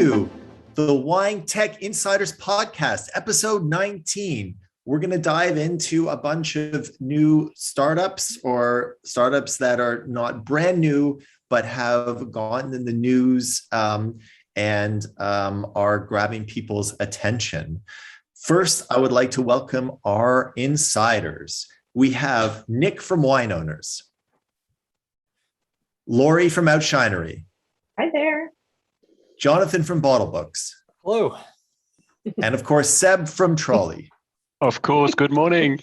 to the Wine Tech Insiders Podcast, episode 19. We're going to dive into a bunch of new startups or startups that are not brand new, but have gotten in the news and are grabbing people's attention. First, I would like to welcome our insiders. We have Nick from Wine Owners, Laurie from Oushinery. Hi there. Jonathan from Bottlebooks. Hello. And of course, Seb from Troly. Of course. Good morning.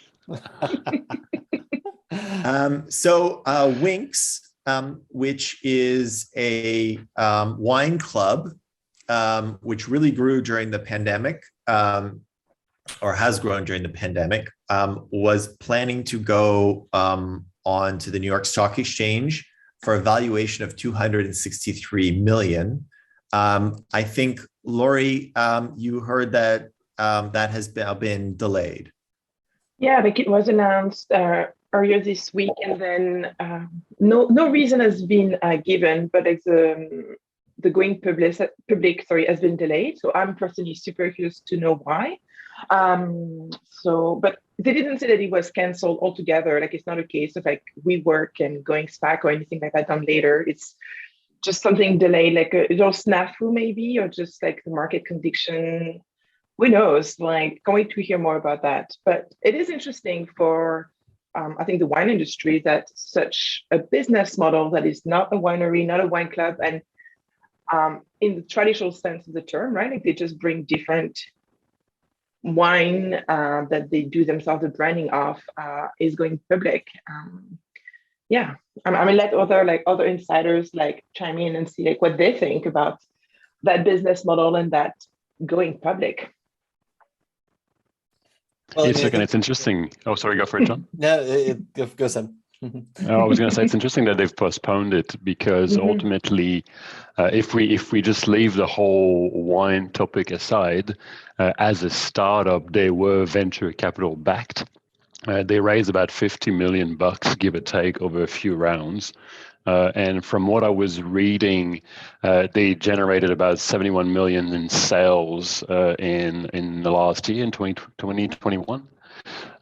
Winc, which is a wine club, which really grew during the pandemic, or has grown during the pandemic, was planning to go on to the New York Stock Exchange for a valuation of $263 million. I think, Laurie, you heard that that has been delayed. Yeah, like it was announced earlier this week, and then no reason has been given, but like the going public has been delayed. So I'm personally super curious to know why. But they didn't say that it was canceled altogether. Like it's not a case of like WeWork and going SPAC or anything like that done later. It's just something delayed, like a little snafu maybe, or just like the market conviction. Who knows? Like, can't wait to hear more about that. But it is interesting for, I think, the wine industry that such a business model that is not a winery, not a wine club, and in the traditional sense of the term, right? Like they just bring different wine that they do themselves the branding of is going public. Yeah, I'm gonna let other insiders like chime in and see like what they think about that business model and that going public. Well, it's interesting. Oh, sorry, go for it, John. No, go Sam. I was going to say it's interesting that they've postponed it because ultimately, if we just leave the whole wine topic aside, as a startup, they were venture capital backed. They raised about $50 million, give or take, over a few rounds. And from what I was reading, they generated about 71 million in sales in the last year, in 2021.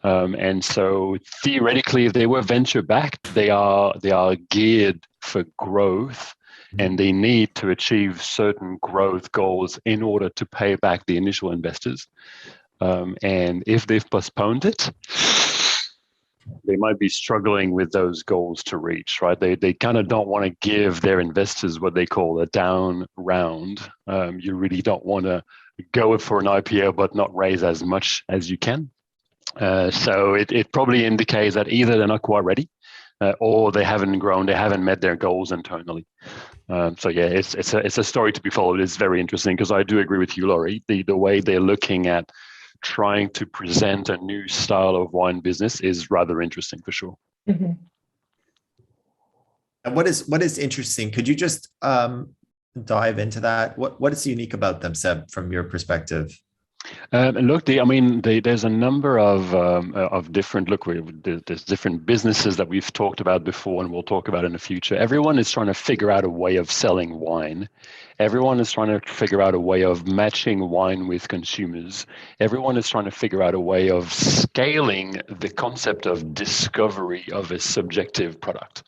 And so theoretically, if they were venture backed, they are geared for growth, and they need to achieve certain growth goals in order to pay back the initial investors. And if they've postponed it, they might be struggling with those goals to reach, right? They kind of don't want to give their investors what they call a down round. You really don't want to go for an IPO but not raise as much as you can. So it probably indicates that either they're not quite ready or they haven't grown, they haven't met their goals internally. So yeah, it's a story to be followed. It's very interesting because I do agree with you, Laurie. The way they're looking at trying to present a new style of wine business is rather interesting for sure. Mm-hmm. And what is interesting? Could you just dive into that? What is unique about them, Seb, from your perspective? Look, there's a number of different. There's different businesses that we've talked about before, and we'll talk about in the future. Everyone is trying to figure out a way of selling wine. Everyone is trying to figure out a way of matching wine with consumers. Everyone is trying to figure out a way of scaling the concept of discovery of a subjective product.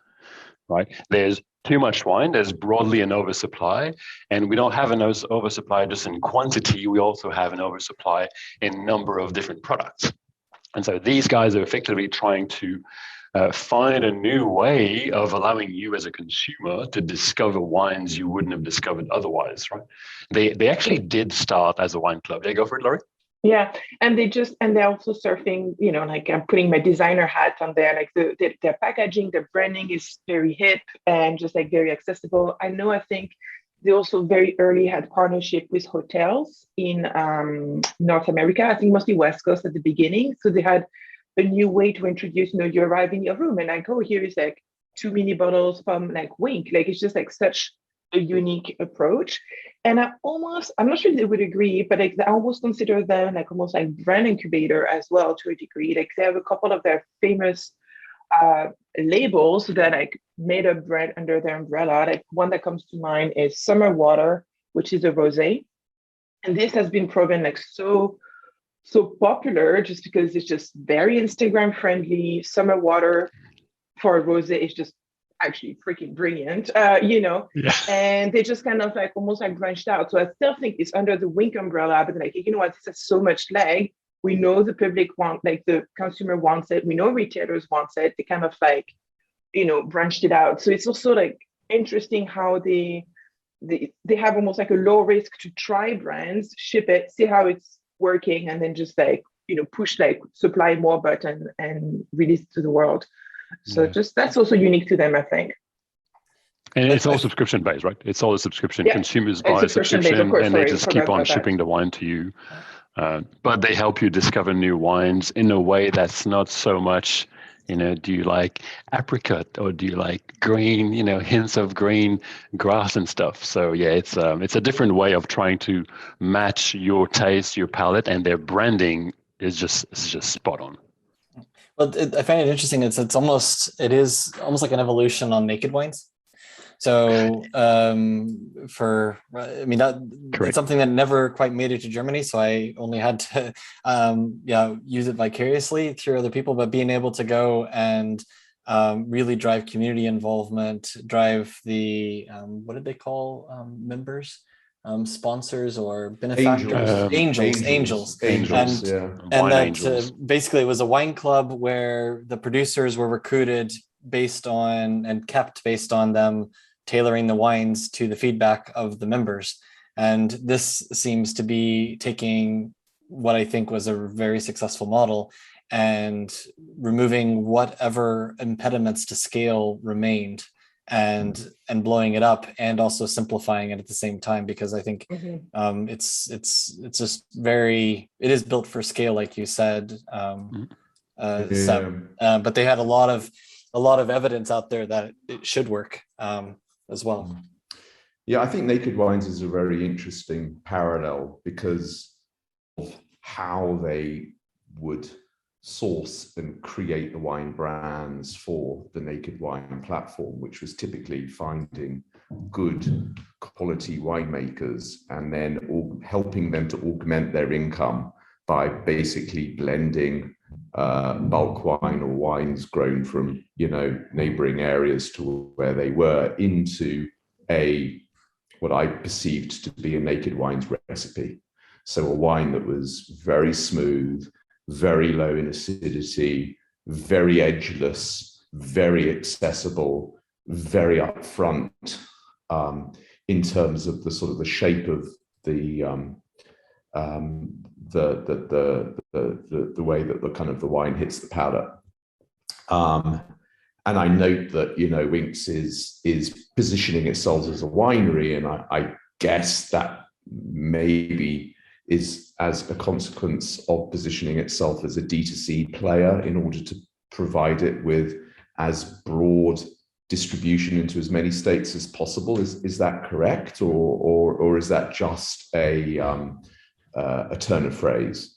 Right? There's too much wine, there's broadly an oversupply, and we don't have an oversupply just in quantity, we also have an oversupply in number of different products. And so these guys are effectively trying to find a new way of allowing you as a consumer to discover wines you wouldn't have discovered otherwise, right? They actually did start as a wine club. Yeah, go for it, Laurie. Yeah, and they're also surfing, like I'm putting my designer hat on there, like their packaging, their branding is very hip and just like very accessible. I think they also very early had partnership with hotels in North America, I think mostly West Coast at the beginning. So they had a new way to introduce, you arrive in your room and like, oh, here is like 2 mini bottles from like Winc. Like it's just like such a unique approach. And I'm not sure they would agree, but like, I almost consider them like almost like brand incubator as well to a degree. Like they have a couple of their famous labels that like made a brand under their umbrella. Like one that comes to mind is Summer Water, which is a rosé. And this has been proven like so popular just because it's just very Instagram friendly. Summer water for a rosé is just actually freaking brilliant, Yeah. and they just kind of like almost like branched out. So I still think it's under the Winc umbrella, but like, you know what, this has so much leg. We know the public like the consumer wants it. We know retailers wants it. They kind of like, branched it out. So it's also like interesting how they have almost like a low risk to try brands, ship it, see how it's working, and then just like, push like supply more button and release it to the world. So just that's also unique to them, I think. And it's all subscription based, right? It's all a subscription. Yeah, Consumers buy a subscription, and they just keep on shipping the wine to you. But they help you discover new wines in a way that's not so much, do you like apricot or do you like green, hints of green grass and stuff. So yeah, it's a different way of trying to match your taste, your palate, and their branding is just spot on. Well, I find it interesting. It is almost like an evolution on naked wines. So it's something that never quite made it to Germany. So I only had to use it vicariously through other people, but being able to go and really drive community involvement, drive the what did they call members? Sponsors or benefactors, angels. Basically it was a wine club where the producers were recruited based on and kept based on them tailoring the wines to the feedback of the members. And this seems to be taking what I think was a very successful model and removing whatever impediments to scale remained and blowing it up, and also simplifying it at the same time, because I think it's just it is built for scale, like you said. But they had a lot of evidence out there that it should work as well. Yeah, I think Naked Wines is a very interesting parallel because of how they would source and create the wine brands for the Naked Wine platform, which was typically finding good quality winemakers and then helping them to augment their income by basically blending bulk wine or wines grown from neighboring areas to where they were into what I perceived to be a Naked Wines recipe. So a wine that was very smooth, very low in acidity, very edgeless, very accessible, very upfront in terms of the sort of the shape of the way that the kind of the wine hits the palate. And I note that Winc is positioning itself as a winery, and I guess that maybe is as a consequence of positioning itself as a D2C player in order to provide it with as broad distribution into as many states as possible. Is that correct, or is that just a turn of phrase?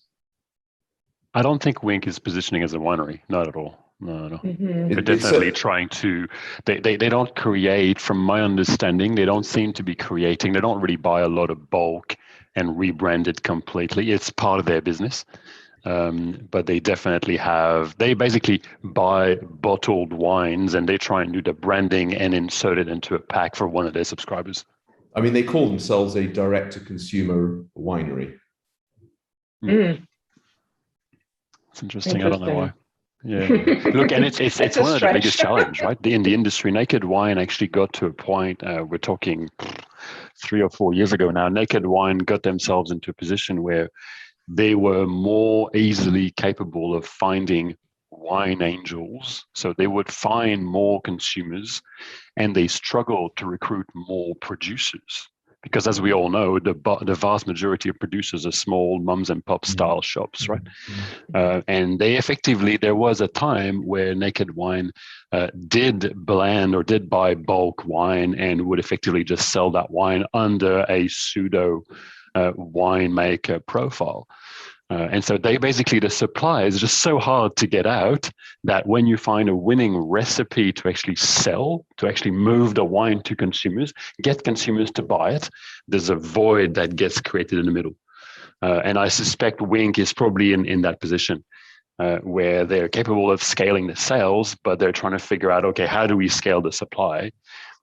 I don't think Winc is positioning as a winery, not at all. No. They're definitely trying to. They don't create, from my understanding, they don't seem to be creating. They don't really buy a lot of bulk and rebrand it completely. It's part of their business. But they definitely they basically buy bottled wines and they try and do the branding and insert it into a pack for one of their subscribers. I mean, they call themselves a direct-to-consumer winery. It's interesting. I don't know why. Yeah. Look, and it's one of the biggest challenges, right? In the industry, Naked Wine actually got to a point, we're talking 3 or 4 years ago now, Naked Wine got themselves into a position where they were more easily capable of finding wine angels. So they would find more consumers, and they struggled to recruit more producers. Because as we all know, the vast majority of producers are small mums and pop style shops, right? And there was a time where Naked Wine did blend or did buy bulk wine and would effectively just sell that wine under a pseudo winemaker profile. And so the supply is just so hard to get out that when you find a winning recipe to actually sell, to actually move the wine to consumers, get consumers to buy it, there's a void that gets created in the middle. And I suspect Winc is probably in that position where they're capable of scaling the sales, but they're trying to figure out, okay, how do we scale the supply?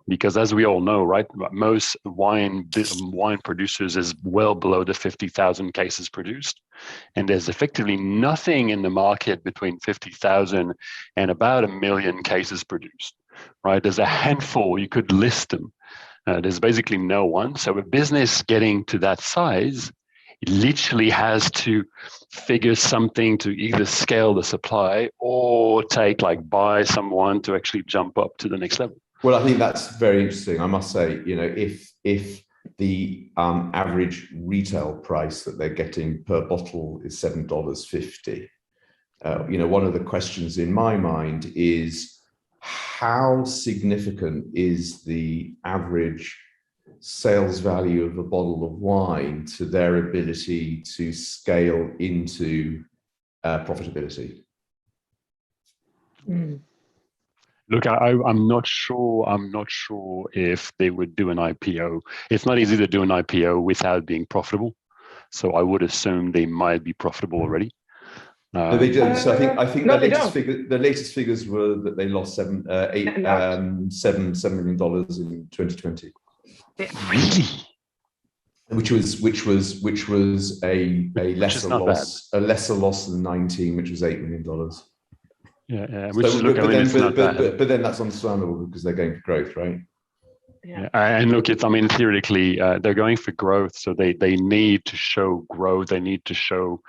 Because as we all know, right, most wine producers is well below the 50,000 cases produced. And there's effectively nothing in the market between 50,000 and about 1 million cases produced, right? There's a handful, you could list them. There's basically no one. So a business getting to that size, it literally has to figure something to either scale the supply or buy someone to actually jump up to the next level. Well, I think that's very interesting. I must say, if the average retail price that they're getting per bottle is $7.50, one of the questions in my mind is how significant is the average sales value of a bottle of wine to their ability to scale into profitability? Look, I'm not sure. I'm not sure if they would do an IPO. It's not easy to do an IPO without being profitable. So I would assume they might be profitable already. No, they don't. So I think no, the latest figures were that they lost $7 million in 2020. Really? Which was a lesser loss, a lesser loss than 19, which was $8 million. Yeah. But then that's understandable because they're going for growth, right? Yeah. And look, theoretically, they're going for growth, so they need to show growth. They need to show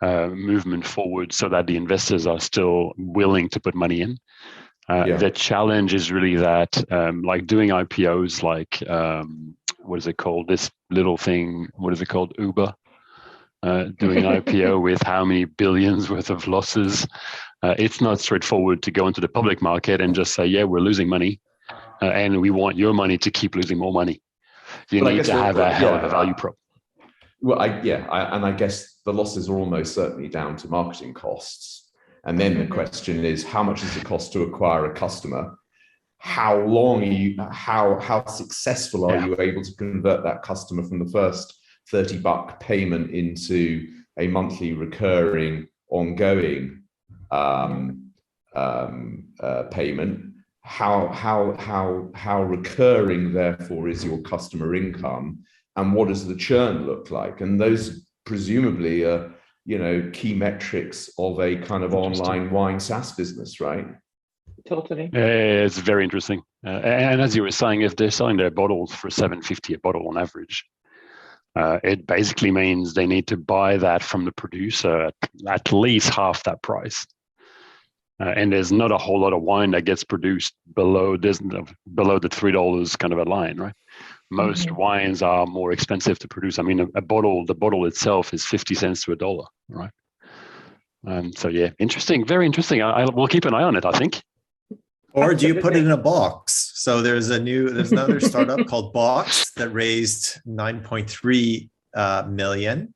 movement forward so that the investors are still willing to put money in. The challenge is really that, like doing IPOs, what is it called? This little thing, what is it called? Uber. Doing an IPO with how many billions worth of losses. It's not straightforward to go into the public market and just say, yeah, we're losing money and we want your money to keep losing more money. You need to have a hell of a value prop. Well, I guess the losses are almost certainly down to marketing costs. And then the question is, how much does it cost to acquire a customer? How long are you, how successful are you able to convert that customer from the first $30 payment into a monthly recurring ongoing payment? How recurring therefore is your customer income, and what does the churn look like? And those presumably are key metrics of a kind of online wine SaaS business, right? Totally. It's very interesting. And as you were saying, if they're selling their bottles for $7.50 a bottle on average, it basically means they need to buy that from the producer at least half that price. And there's not a whole lot of wine that gets produced below the $3 kind of a line, right? Most wines are more expensive to produce. The bottle itself is 50 cents to $1, right? So yeah, interesting, very interesting. We'll keep an eye on it, I think. Or do you put it in a box? So there's another startup called BOXT that raised 9.3 million.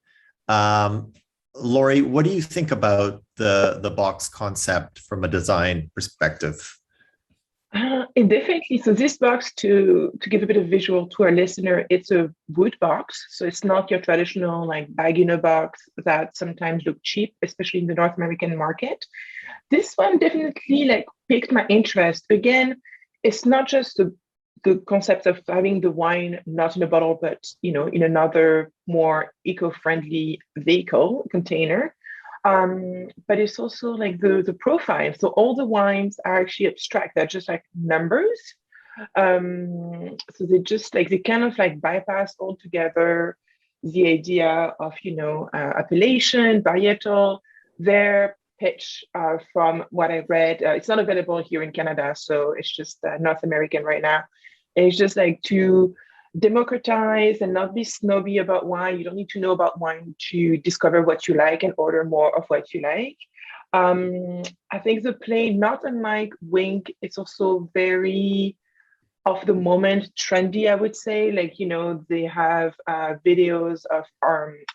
Laurie, what do you think about the box concept from a design perspective? Definitely. So this box, to give a bit of visual to our listener, it's a wood box. So it's not your traditional bag in a box that sometimes look cheap, especially in the North American market. This one definitely piqued my interest. Again, it's not just the concept of having the wine not in a bottle, but in another more eco-friendly vehicle container. But it's also the profile. So all the wines are actually abstract. They're just numbers. So they just they kind of bypass altogether the idea of appellation, varietal. Their pitch, from what I read, it's not available here in Canada, so it's just North American right now. It's just to democratize and not be snobby about wine. You don't need to know about wine to discover what you like and order more of what you like. I think the play, not unlike Winc, it's also very of the moment trendy, I would say. Like, you know, they have videos of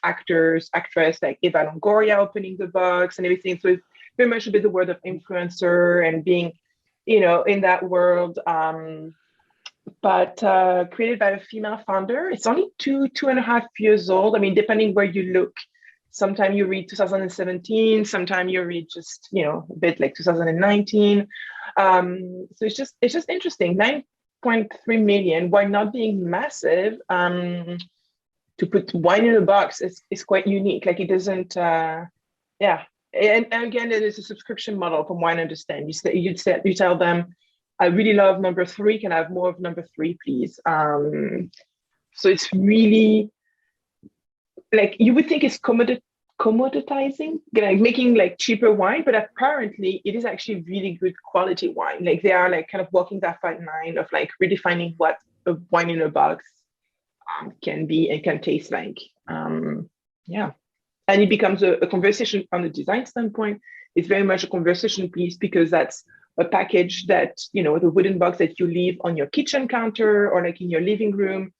actors, actress like Eva Longoria opening the box and everything. So it's very much a bit the word of influencer and being, you know, in that world. But created by a female founder. It's only 2.5 years old. I mean, depending where you look, sometimes you read 2017, sometimes you read just, you know, a bit like 2019. So it's just interesting. 9.3 million, while not being massive, to put wine in a box is quite unique. Like, it doesn't, yeah. And again, it is a subscription model from what I understand. You tell them, I really love number 3. Can I have more of number 3, please? So it's really, like, you would think it's commoditizing, like making like cheaper wine, but apparently it is actually really good quality wine. Like, they are like kind of walking that fine line of like redefining what a wine in a box can be and can taste like. Yeah. And it becomes a conversation on the design standpoint. It's very much a conversation piece, because that's a package that, you know, the wooden box that you leave on your kitchen counter or like in your living room.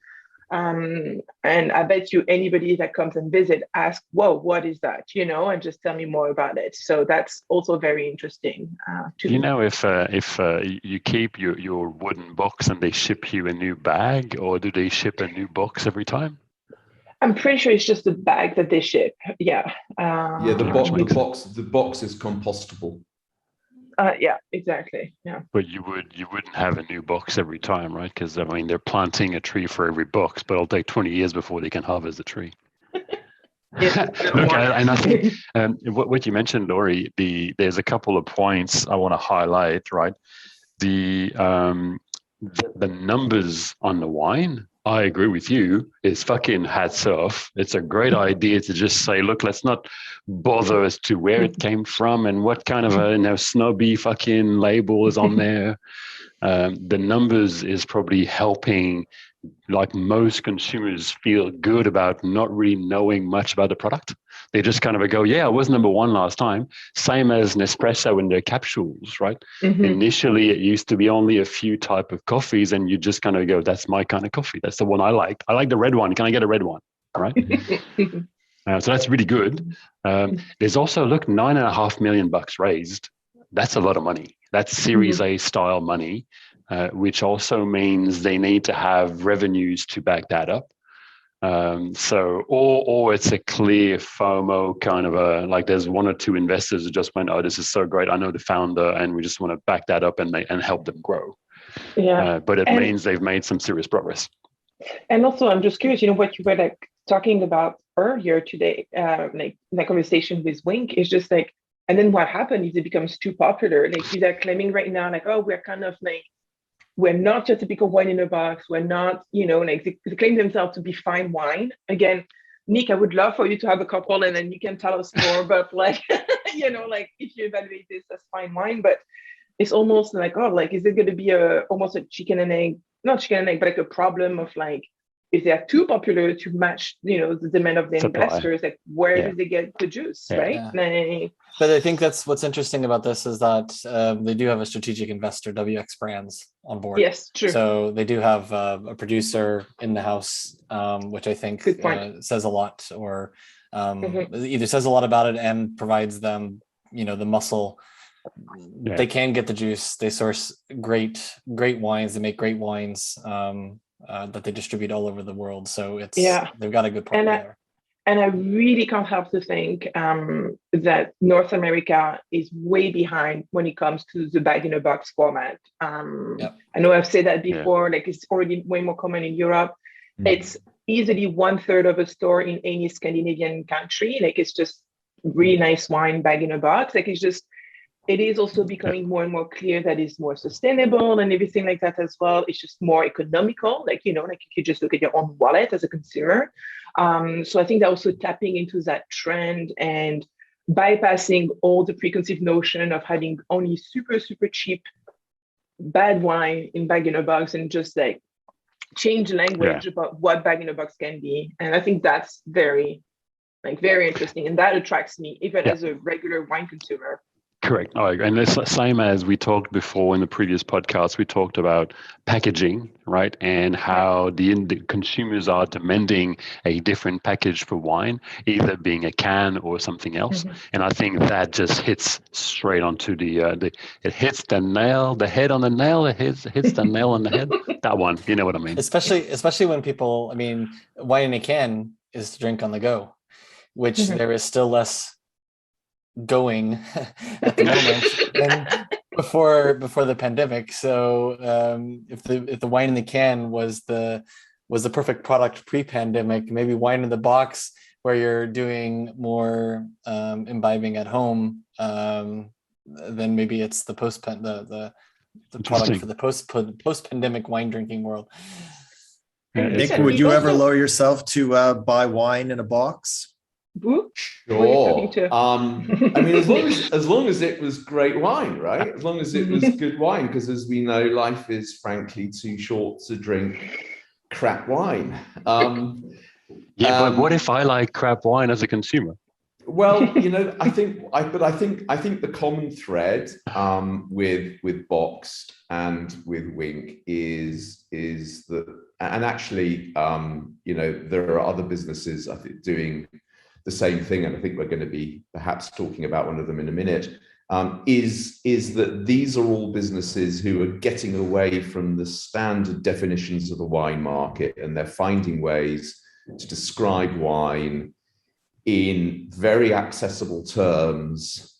And I bet you anybody that comes and visit asks, whoa, what is that? You know, and just tell me more about it. So that's also very interesting. Do you know if you keep your wooden box and they ship you a new bag, or do they ship a new box every time? I'm pretty sure it's just the bag that they ship. Yeah. Yeah, the box is compostable. Yeah, exactly. Yeah. But you wouldn't have a new box every time, right? Because I mean, they're planting a tree for every box, but it'll take 20 years before they can harvest the tree. Look, and I think what you mentioned, Laurie, there's a couple of points I want to highlight. Right, the numbers on the wine, I agree with you, is fucking hats off. It's a great idea to just say, look, let's not bother as to where it came from and what kind of a snobby fucking label is on there. The numbers is probably helping, like, most consumers feel good about not really knowing much about the product. They just kind of go, yeah, I was number 1 last time. Same as Nespresso in their capsules, right? Mm-hmm. Initially, it used to be only a few type of coffees, and you just kind of go, that's my kind of coffee. That's the one I like. I like the red one. Can I get a red one? Right? So that's really good. There's also, look, $9.5 million raised. That's a lot of money. That's Series A style money, which also means they need to have revenues to back that up. So, or it's a clear FOMO kind of like, there's 1 or 2 investors who just went, oh, this is so great. I know the founder, and we just want to back that up and help them grow. Yeah. But it means they've made some serious progress. And also, I'm just curious, you know, what you were like talking about earlier today, like that conversation with Winc is just like, and then what happened is it becomes too popular. Like, they're claiming right now, like, oh, we're kind of like, we're not your typical wine in a box. We're not, you know, like they claim themselves to be fine wine. Again, Nick, I would love for you to have a couple, and then you can tell us more about, like, you know, like, if you evaluate this as fine wine. But it's almost like, oh, like, is it going to be almost a chicken and egg, not chicken and egg, but like a problem of like, if they are too popular to match, you know, the demand of the investors, like, where do they get the juice, right? Yeah. But I think that's what's interesting about this is that they do have a strategic investor, WX Brands, on board. Yes, true. So they do have a producer in the house, which I think says a lot, or either says a lot about it and provides them, you know, the muscle. Yeah. They can get the juice. They source great wines. They make great wines. That they distribute all over the world. So they've got a good partner there. And I really can't help to think that North America is way behind when it comes to the bag-in-a-box format. I know I've said that before, like, it's already way more common in Europe. It's easily 1/3 of a store in any Scandinavian country. Like, it's just really nice wine bag-in-a-box. Like, it is also becoming more and more clear that it's more sustainable and everything like that as well. It's just more economical. Like, you know, like, if you just look at your own wallet as a consumer. So I think that also tapping into that trend and bypassing all the preconceived notion of having only super, super cheap, bad wine in bag-in-a-box, and just like change language about what bag-in-a-box can be. And I think that's very interesting. And that attracts me, even as a regular wine consumer. Correct. And it's the same as we talked before in the previous podcast. We talked about packaging, right? And how the consumers are demanding a different package for wine, either being a can or something else. And I think that just hits straight onto it hits the nail, the head on the nail. It hits the nail on the head. That one, you know what I mean? Especially when people, I mean, wine in a can is to drink on the go, which there is still less going at the moment than before the pandemic. So if the wine in the can was the perfect product pre-pandemic, maybe wine in the box where you're doing more imbibing at home, then maybe it's the product for the post-pandemic wine drinking world. Nick, would you ever lower yourself to buy wine in a box? Sure. I mean, as long as it was great wine, right? As long as it was good wine, because as we know, life is frankly too short to drink crap wine. But what if I like crap wine as a consumer? Well, I think the common thread with BOXT and with Winc is that, and actually, there are other businesses I think doing the same thing, and I think we're going to be perhaps talking about one of them in a minute, is that these are all businesses who are getting away from the standard definitions of the wine market, and they're finding ways to describe wine in very accessible terms,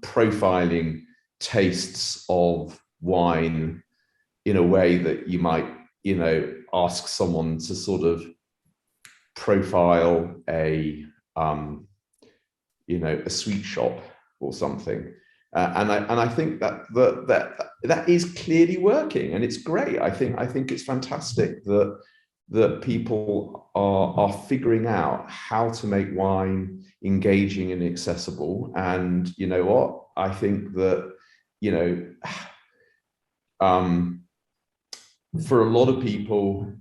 profiling tastes of wine in a way that you might, ask someone to sort of profile a sweet shop or something, and I think that is clearly working, and it's great. I think it's fantastic that people are figuring out how to make wine engaging and accessible. And you know what? I think that for a lot of people,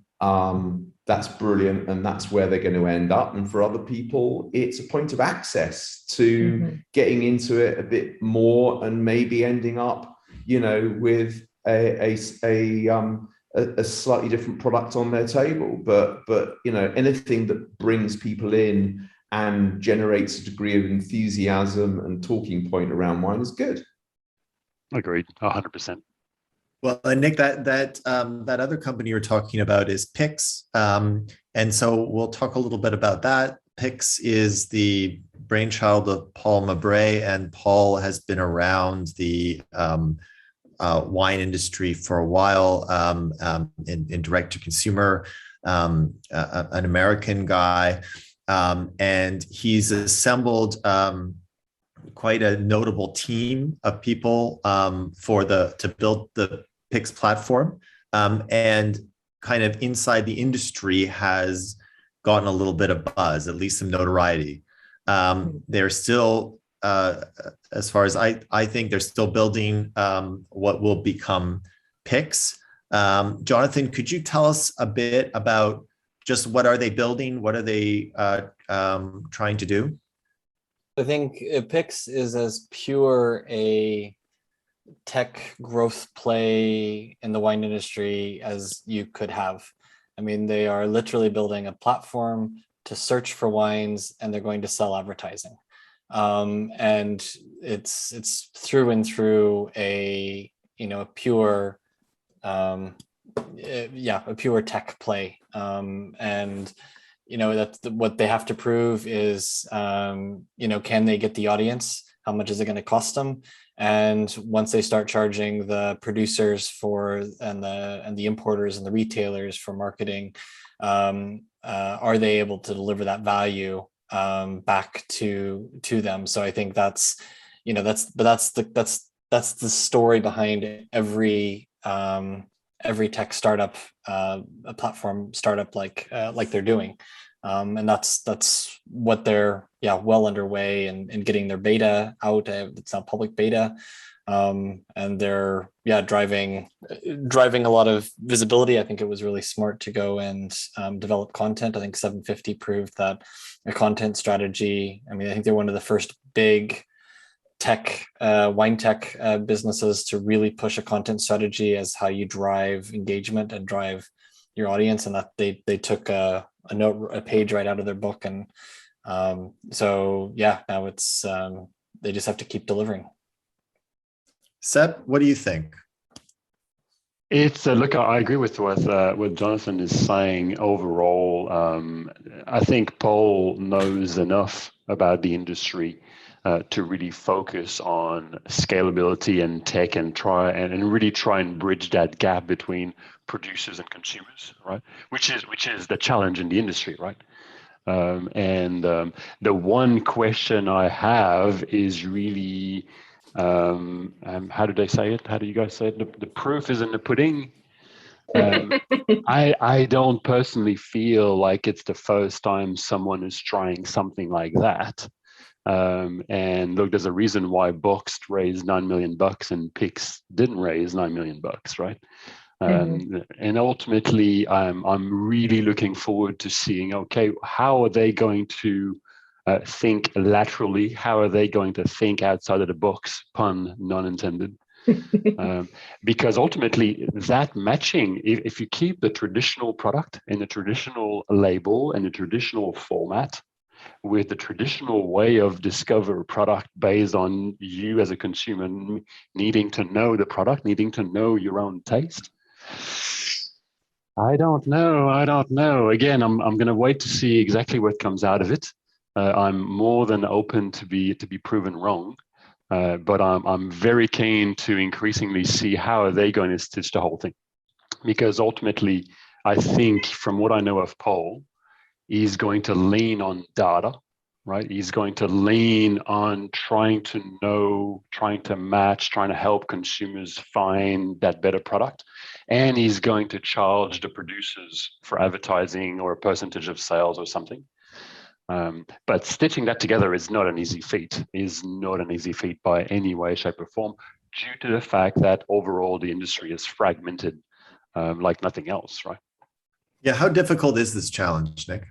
that's brilliant, and that's where they're going to end up. And for other people, it's a point of access to getting into it a bit more, and maybe ending up, with a slightly different product on their table. But anything that brings people in and generates a degree of enthusiasm and talking point around wine is good. Agreed, 100%. Well, and Nick, that other company you're talking about is Pix, and so we'll talk a little bit about that. Pix is the brainchild of Paul Mabray, and Paul has been around the wine industry for a while, in direct to consumer, an American guy, and he's assembled quite a notable team of people to build the Pix platform, and kind of inside the industry has gotten a little bit of buzz, at least some notoriety. They're still, as far as I think, they're still building what will become Pix. Jonathan, could you tell us a bit about just what are they building? What are they trying to do? I think Pix is as pure a tech growth play in the wine industry as you could have. I mean, they are literally building a platform to search for wines, and they're going to sell advertising. And it's through and through a pure a pure tech play. And that's what they have to prove is can they get the audience? How much is it going to cost them? And once they start charging the producers and the importers and the retailers for marketing, are they able to deliver that value back to them? So I think that's the story behind every tech startup, a platform startup like they're doing, and that's what they're well underway in getting their beta out. It's now public beta, and they're driving a lot of visibility. I think it was really smart to go and develop content. I think 750 proved that a content strategy. I mean, I think they're one of the first big wine tech businesses to really push a content strategy as how you drive engagement and drive your audience, and that they took a page right out of their book. And so yeah, now it's they just have to keep delivering. Seb, what do you think? It's look, I agree with what Jonathan is saying. Overall, I think Paul knows enough about the industry to really focus on scalability and tech, and really try and bridge that gap between producers and consumers, right? Which is the challenge in the industry, right? The one question I have is really, how do they say it? How do you guys say it? The proof is in the pudding. I don't personally feel like it's the first time someone is trying something like that. And look, there's a reason why BOXT raised $9 million and Pix didn't raise $9 million, right? And ultimately, I'm really looking forward to seeing, okay, how are they going to think laterally? How are they going to think outside of the box, pun not intended? Because ultimately, that matching, if you keep the traditional product in the traditional label and the traditional format, with the traditional way of discover product based on you as a consumer needing to know the product, needing to know your own taste, I don't know. Again, I'm going to wait to see exactly what comes out of it. I'm more than open to be proven wrong, but I'm very keen to increasingly see how are they going to stitch the whole thing, because ultimately, I think from what I know of Paul, he's going to lean on data, right? He's going to lean on trying to know, trying to match, trying to help consumers find that better product. And he's going to charge the producers for advertising or a percentage of sales or something. But stitching that together is not an easy feat, by any way, shape, or form, due to the fact that overall the industry is fragmented like nothing else, right? Yeah, how difficult is this challenge, Nick?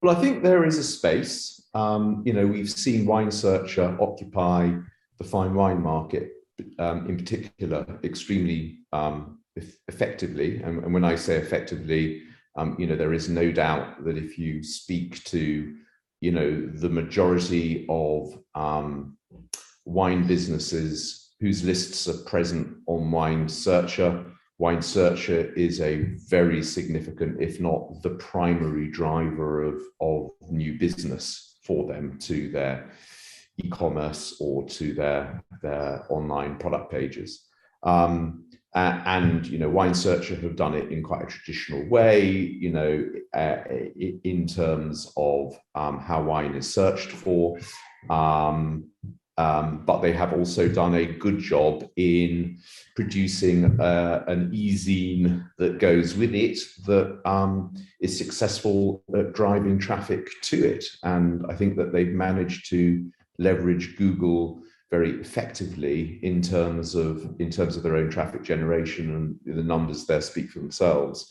Well, I think there is a space. We've seen Wine Searcher occupy the fine wine market, in particular, extremely effectively. And when I say effectively, there is no doubt that if you speak to, the majority of wine businesses whose lists are present on Wine Searcher is a very significant, if not the primary driver of new business for them to their e-commerce or to their online product pages. Wine Searcher have done it in quite a traditional way, in terms of how wine is searched for. But they have also done a good job in producing an e-zine that goes with it that is successful at driving traffic to it. And I think that they've managed to leverage Google very effectively in terms of their own traffic generation, and the numbers there speak for themselves.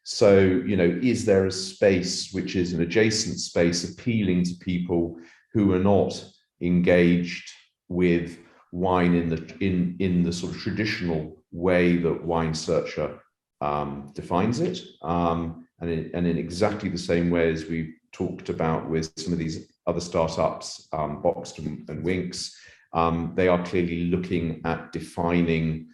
So, is there a space which is an adjacent space appealing to people who are not engaged with wine in the sort of traditional way that Wine Searcher defines it, and in exactly the same way as we've talked about with some of these other startups, BOXT and Winc. They are clearly looking at defining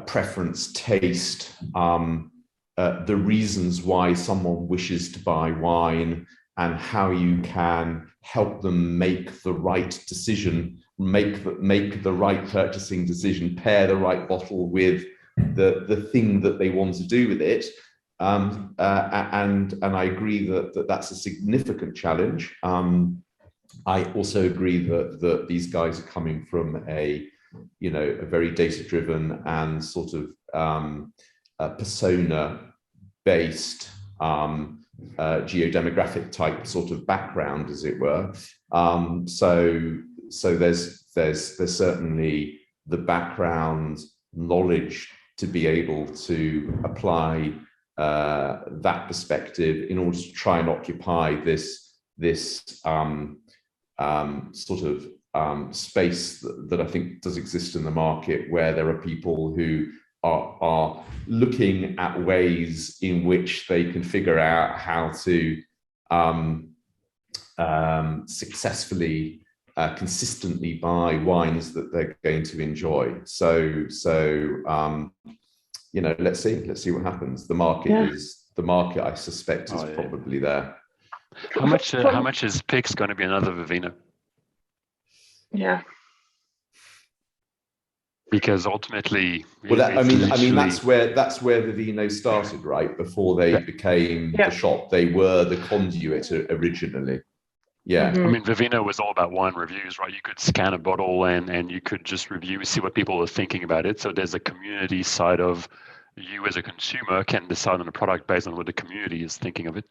preference, taste, the reasons why someone wishes to buy wine, and how you can help them make the right decision, make the right purchasing decision, pair the right bottle with the thing that they want to do with it. And I agree that that's a significant challenge. I also agree that these guys are coming from a very data-driven and sort of persona-based geodemographic type sort of background, as it were. So there's certainly the background knowledge to be able to apply that perspective in order to try and occupy this sort of space that I think does exist in the market, where there are people who are looking at ways in which they can figure out how to successfully, consistently buy wines that they're going to enjoy. So you know, let's see what happens. The market, I suspect, is probably there. How much is Pix going to be another Vivino? Yeah. Because ultimately, well, I mean, that's where Vivino started, right? Before they became the shop, they were the conduit originally. Yeah. I mean, Vivino was all about wine reviews, right? You could scan a bottle and you could just review, see what people are thinking about it. So there's a community side of you as a consumer can decide on a product based on what the community is thinking of it.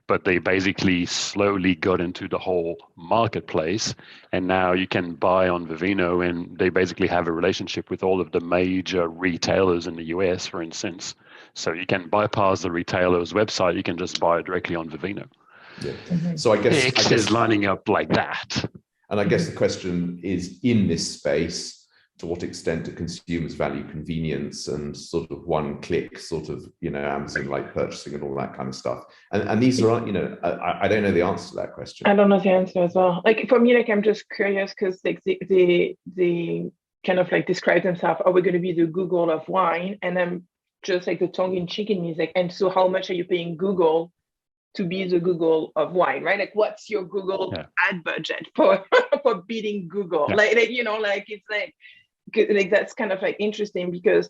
But they basically slowly got into the whole marketplace, and now you can buy on Vivino, and they basically have a relationship with all of the major retailers in the US, for instance. So you can bypass the retailer's website, you can just buy it directly on Vivino. Yeah. So I guess Pix is lining up like that. And I guess the question is, in this space, to what extent do consumers value convenience and sort of one-click sort of, you know, Amazon-like purchasing and all that kind of stuff? And these are, you know, I don't know the answer to that question. I don't know the answer as well. Like for me, like I'm just curious because like they kind of like describe themselves, are we going to be the Google of wine? And I'm just like the tongue-in-cheek in me is like, and so how much are you paying Google to be the Google of wine, right? Like what's your Google ad budget for beating Google? Like you know, like it's like that's kind of like interesting, because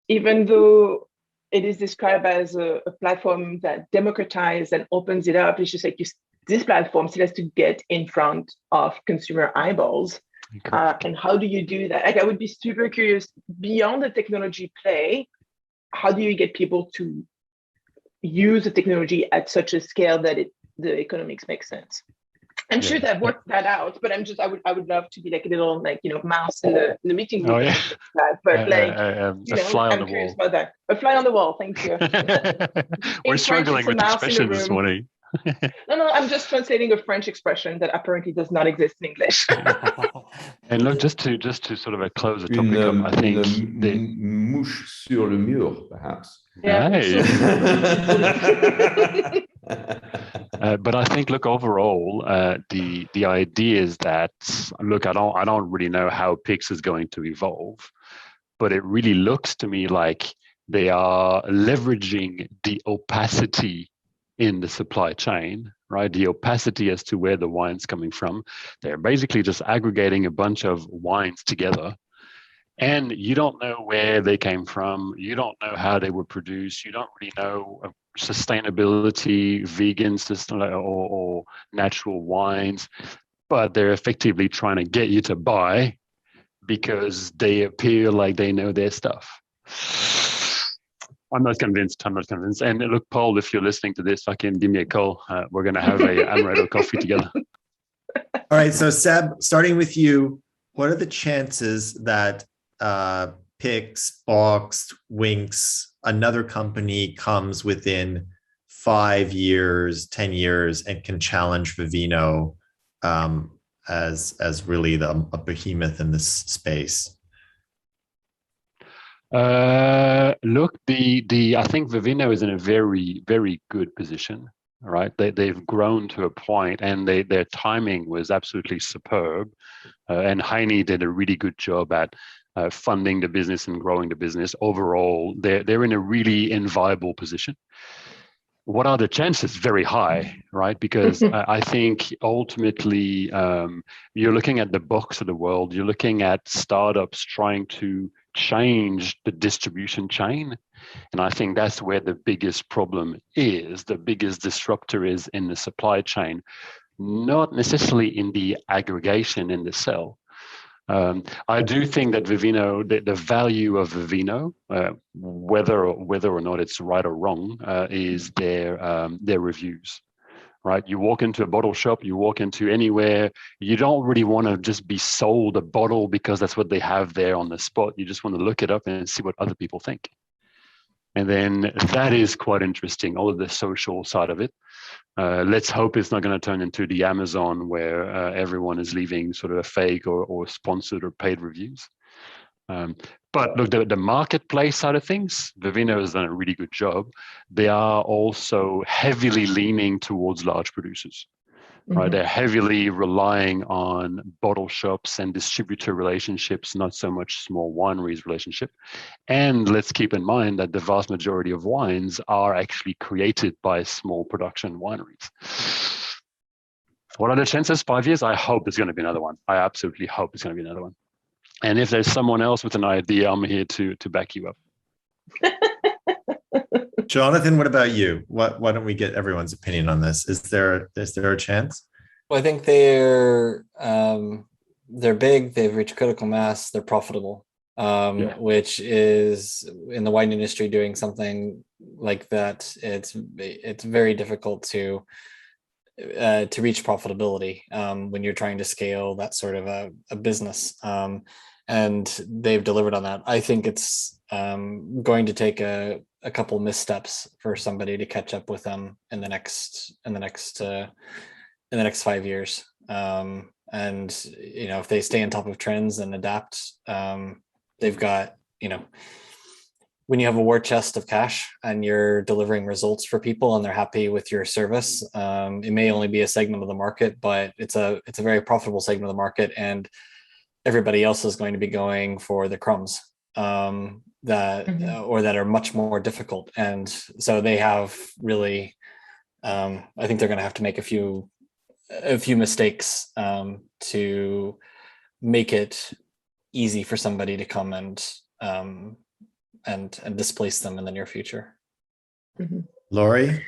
even though it is described as a platform that democratizes and opens it up, it's just like this platform still has to get in front of consumer eyeballs. And how do you do that? Like I would be super curious, beyond the technology play, how do you get people to use the technology at such a scale that the economics make sense? I'm sure they've worked that out, but I would love to be like a little, like, you know, mouse in the meeting room. But you know, fly on I'm the curious wall. about that. A fly on the wall, thank you. We're struggling with expressions this morning. No, I'm just translating a French expression that apparently does not exist in English. And look, just to sort of close the topic up, I think mouche sur le mur, perhaps. But I think, look, overall, the idea is that, look, I don't really know how Pix is going to evolve, but it really looks to me like they are leveraging the opacity in the supply chain, right? The opacity as to where the wine's coming from. They're basically just aggregating a bunch of wines together, and you don't know where they came from. You don't know how they were produced. You don't really know sustainability, vegan system, or natural wines, but they're effectively trying to get you to buy because they appear like they know their stuff. I'm not convinced. And look, Paul, if you're listening to this, give me a call. We're going to have a Amaretto coffee together. All right. So Seb, starting with you, what are the chances that Pix, BOXT, Winc, another company comes within 5 years, 10 years, and can challenge Vivino as really a behemoth in this space? Look, I think Vivino is in a very, very good position, right? They've grown to a point, and their timing was absolutely superb. And Heine did a really good job at funding the business and growing the business. Overall, they're in a really enviable position. What are the chances? Very high, right? Because I think ultimately you're looking at the BOXT of the world. You're looking at startups trying to change the distribution chain. And I think that's where the biggest problem is. The biggest disruptor is in the supply chain, not necessarily in the aggregation in the cell. I do think that Vivino, the value of Vivino, whether or not it's right or wrong, is their reviews. Right? You walk into a bottle shop, you walk into anywhere, you don't really want to just be sold a bottle because that's what they have there on the spot. You just want to look it up and see what other people think. And then that is quite interesting, all of the social side of it. Let's hope it's not going to turn into the Amazon where everyone is leaving sort of a fake or sponsored or paid reviews. But look, the marketplace side of things, Vivino has done a really good job. They are also heavily leaning towards large producers. Right, they're heavily relying on bottle shops and distributor relationships, not so much small wineries relationship. And let's keep in mind that the vast majority of wines are actually created by small production wineries. What are the chances? 5 years? I hope there's going to be another one. I absolutely hope there's going to be another one. And if there's someone else with an idea, I'm here to back you up. Jonathan, what about you? Why don't we get everyone's opinion on this? Is there a chance? Well, I think they're big. They've reached critical mass. They're profitable, which is in the wine industry doing something like that. It's very difficult to reach profitability when you're trying to scale that sort of a business. And they've delivered on that. I think it's going to take a couple missteps for somebody to catch up with them in the next 5 years. And if they stay on top of trends and adapt, they've got, when you have a war chest of cash and you're delivering results for people and they're happy with your service, it may only be a segment of the market, but it's a very profitable segment of the market, and everybody else is going to be going for the crumbs that are much more difficult. And so they have really, I think they're going to have to make a few mistakes to make it easy for somebody to come and displace them in the near future. Laurie?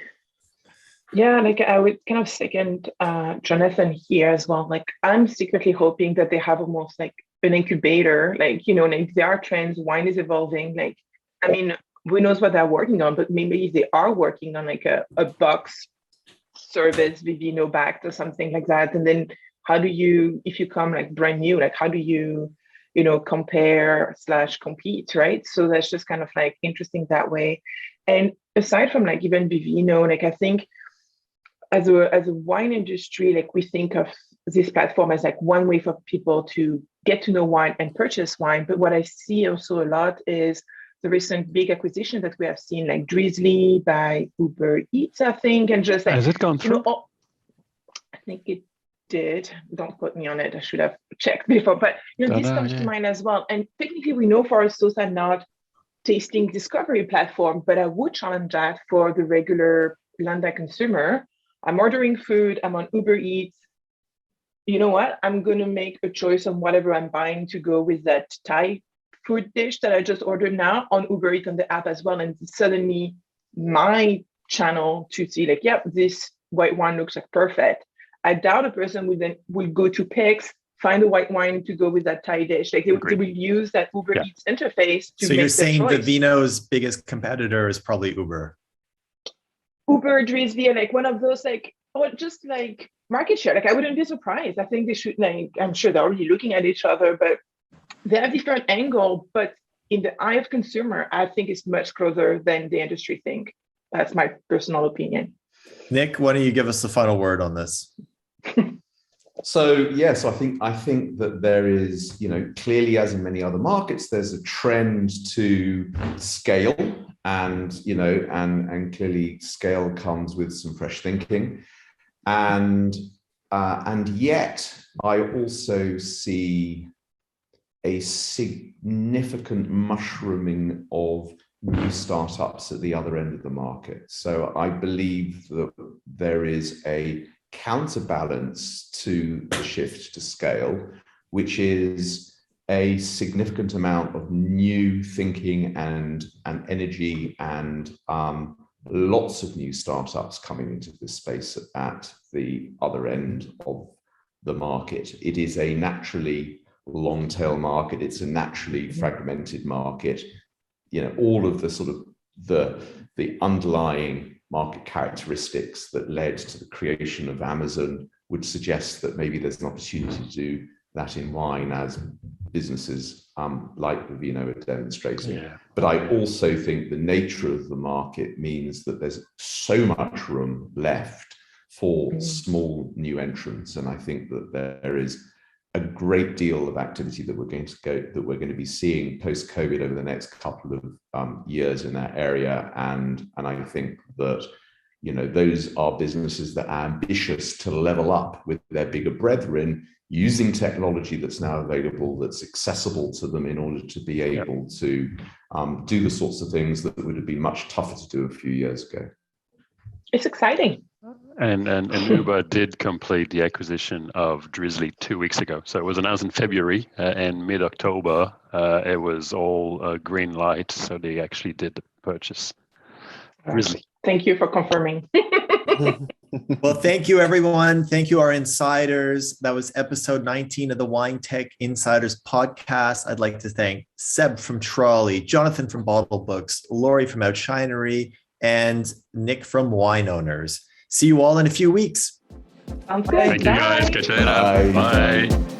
Yeah, I would kind of second Jonathan here as well. I'm secretly hoping that they have almost like an incubator, there are trends, wine is evolving. Who knows what they're working on, but maybe they are working on a box service, Vivino backed or something like that. And then how do you, if you come brand new, how do you, compare / compete, right? So that's just kind of interesting that way. And aside from even Vivino, I think as a wine industry, we think of this platform as one way for people to get to know wine and purchase wine. But what I see also a lot is the recent big acquisition that we have seen, Drizzly by Uber Eats, I think, and just has it gone through? I think it did. Don't quote me on it. I should have checked before. But this comes to mind as well. And technically, we know for us those are not tasting discovery platform, but I would challenge that for the regular Lambda consumer. I'm ordering food. I'm on Uber Eats. You know what? I'm going to make a choice on whatever I'm buying to go with that Thai food dish that I just ordered now on Uber Eats on the app as well. And suddenly my channel to see this white wine looks perfect. I doubt a person will go to Pix, find a white wine to go with that Thai dish. They will use that Uber Eats interface to make the choice. So you're saying Vivino's biggest competitor is probably Uber? Uber, Drizzly, one of those or just market share. I wouldn't be surprised. I think they should I'm sure they're already looking at each other, but they have different angle. But in the eye of consumer, I think it's much closer than the industry think. That's my personal opinion. Nick, why don't you give us the final word on this? So yes, I think that there is, clearly, as in many other markets, there's a trend to scale, and and clearly scale comes with some fresh thinking, and yet I also see a significant mushrooming of new startups at the other end of the market. So I believe that there is a counterbalance to the shift to scale, which is a significant amount of new thinking and energy and lots of new startups coming into this space at the other end of the market. It is a naturally long tail market. It's a naturally fragmented market. All of the sort of the underlying market characteristics that led to the creation of Amazon would suggest that maybe there's an opportunity to do that in wine, as businesses like the Vino are demonstrating. Yeah. But I also think the nature of the market means that there's so much room left for small new entrants. And I think that there is a great deal of activity that we're going to be seeing post-COVID over the next couple of years in that area. And I think that, you know, those are businesses that are ambitious to level up with their bigger brethren, using technology that's now available, that's accessible to them in order to be able to do the sorts of things that would have been much tougher to do a few years ago. It's exciting. And Uber did complete the acquisition of Drizzly 2 weeks ago. So it was announced in February, and mid-October, it was all green light. So they actually did the purchase. Drizzly. Thank you for confirming. Well, thank you, everyone. Thank you, our insiders. That was episode 19 of the Wine Tech Insiders podcast. I'd like to thank Seb from Troly, Jonathan from Bottlebooks, Laurie from Oushinery, and Nick from Wine Owners. See you all in a few weeks. Sounds good. Thank you, guys. Catch you later. Bye. Bye.